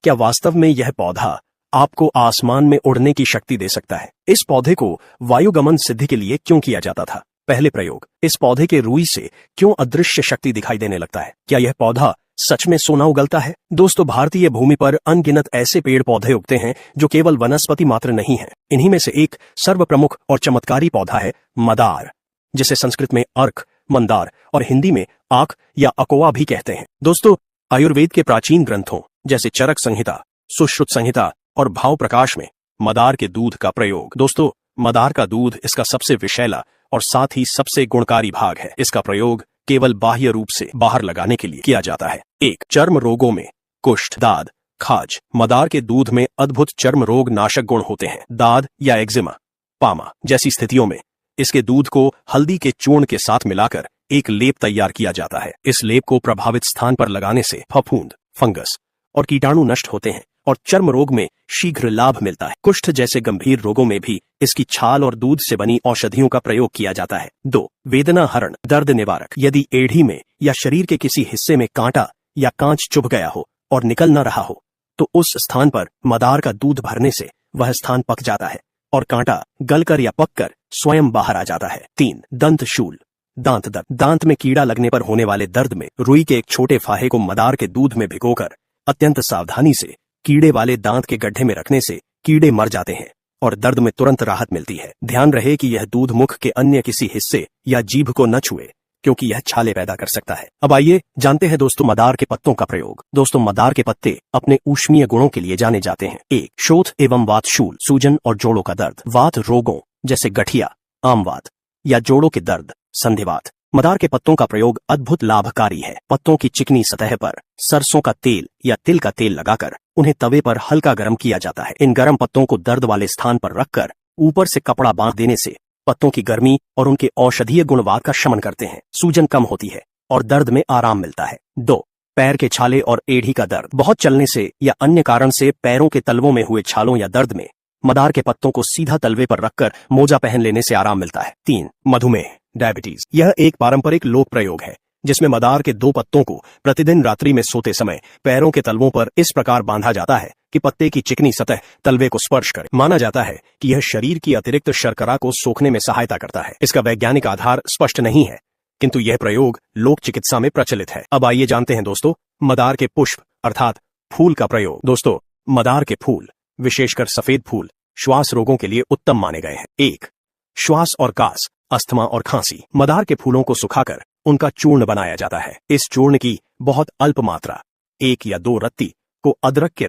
क्या वास्तव में यह पौधा आपको आसमान में उड़ने की शक्ति दे सकता है? इस पौधे को वायुगमन सिद्धि के लिए क्यों किया जाता था? पहले प्रयोग, इस पौधे के रुई से क्यों अदृश्य शक्ति दिखाई देने लगता है? क्या यह पौधा सच में सोना उगलता है? दोस्तों, भारतीय भूमि पर अनगिनत ऐसे पेड़ पौधे उगते हैं जो केवल वनस्पति मात्र नहीं है। इन्हीं में से एक सर्वप्रमुख और चमत्कारी पौधा है मदार, जिसे संस्कृत में अर्क, मंदार और हिंदी में आक या अकोआ भी कहते हैं। दोस्तों, आयुर्वेद के प्राचीन ग्रंथों जैसे चरक संहिता, सुश्रुत संहिता और भाव प्रकाश में मदार के दूध का प्रयोग। दोस्तों, मदार का दूध इसका सबसे विषैला और साथ ही सबसे गुणकारी भाग है। इसका प्रयोग केवल बाह्य रूप से बाहर लगाने के लिए किया जाता है। एक, चर्म रोगों में कुष्ठ, दाद, खाज। मदार के दूध में अद्भुत चर्म रोग नाशक गुण होते हैं। दाद या एक्जिमा, पामा जैसी स्थितियों में इसके दूध को हल्दी के चूर्ण के साथ मिलाकर एक लेप तैयार किया जाता है। इस लेप को प्रभावित स्थान पर लगाने से फफूंद, फंगस और कीटाणु नष्ट होते हैं और चर्म रोग में शीघ्र लाभ मिलता है। कुष्ठ जैसे गंभीर रोगों में भी इसकी छाल और दूध से बनी औषधियों का प्रयोग किया जाता है। 2, वेदना हरण, दर्द निवारक। यदि एड़ी में या शरीर के किसी हिस्से में कांटा या कांच चुभ गया हो और निकल न रहा हो, तो उस स्थान पर मदार का दूध भरने से वह स्थान पक जाता है और कांटा गलकर या पककर स्वयं बाहर आ जाता है। 3, दंत शूल, दांत दर्द। दांत में कीड़ा लगने पर होने वाले दर्द में रुई के एक छोटे फाहे को मदार के दूध में भिगोकर अत्यंत सावधानी से कीड़े वाले दांत के गड्ढे में रखने से कीड़े मर जाते हैं और दर्द में तुरंत राहत मिलती है। ध्यान रहे कि यह दूध मुख के अन्य किसी हिस्से या जीभ को न छुए, क्योंकि यह छाले पैदा कर सकता है। अब आइए जानते हैं दोस्तों मदार के पत्तों का प्रयोग। दोस्तों, मदार के पत्ते अपने ऊष्मीय गुणों के लिए जाने जाते हैं। 1, शोथ एवं वातशूल, सूजन और जोड़ों का दर्द। वात रोगों जैसे गठिया, आमवात या जोड़ों के दर्द, संधिवात। मदार के पत्तों का प्रयोग अद्भुत लाभकारी है। पत्तों की चिकनी सतह पर सरसों का तेल या तिल का तेल लगाकर उन्हें तवे पर हल्का गर्म किया जाता है। इन गर्म पत्तों को दर्द वाले स्थान पर रखकर ऊपर से कपड़ा बांध देने से पत्तों की गर्मी और उनके औषधीय गुणवाद का शमन करते हैं। सूजन कम होती है और दर्द में आराम मिलता है। 2, पैर के छाले और एड़ी का दर्द। बहुत चलने से या अन्य कारण से पैरों के तलवों में हुए छालों या दर्द में मदार के पत्तों को सीधा तलवे पर रखकर मोजा पहन लेने से आराम मिलता है। 3, मधुमेह, डायबिटीज। यह एक पारंपरिक लोक प्रयोग है जिसमें मदार के 2 पत्तों को प्रतिदिन रात्रि में सोते समय पैरों के तलवों पर इस प्रकार बांधा जाता है कि पत्ते की चिकनी सतह तलवे को स्पर्श करे। माना जाता है कि यह शरीर की अतिरिक्त शर्करा को सोखने में सहायता करता है। इसका वैज्ञानिक आधार स्पष्ट नहीं है, किंतु यह प्रयोग लोक चिकित्सा में प्रचलित है। अब आइए जानते हैं दोस्तों मदार के पुष्प अर्थात फूल का प्रयोग। दोस्तों, मदार के फूल, विशेषकर सफेद फूल, श्वास रोगों के लिए उत्तम माने गए हैं। 1, श्वास और कास, अस्थमा और खांसी। मदार के फूलों को सुखाकर उनका चूर्ण बनाया जाता है। इस चूर्ण की बहुत अल्प मात्रा, 1 या 2 रत्ती, को अदरक के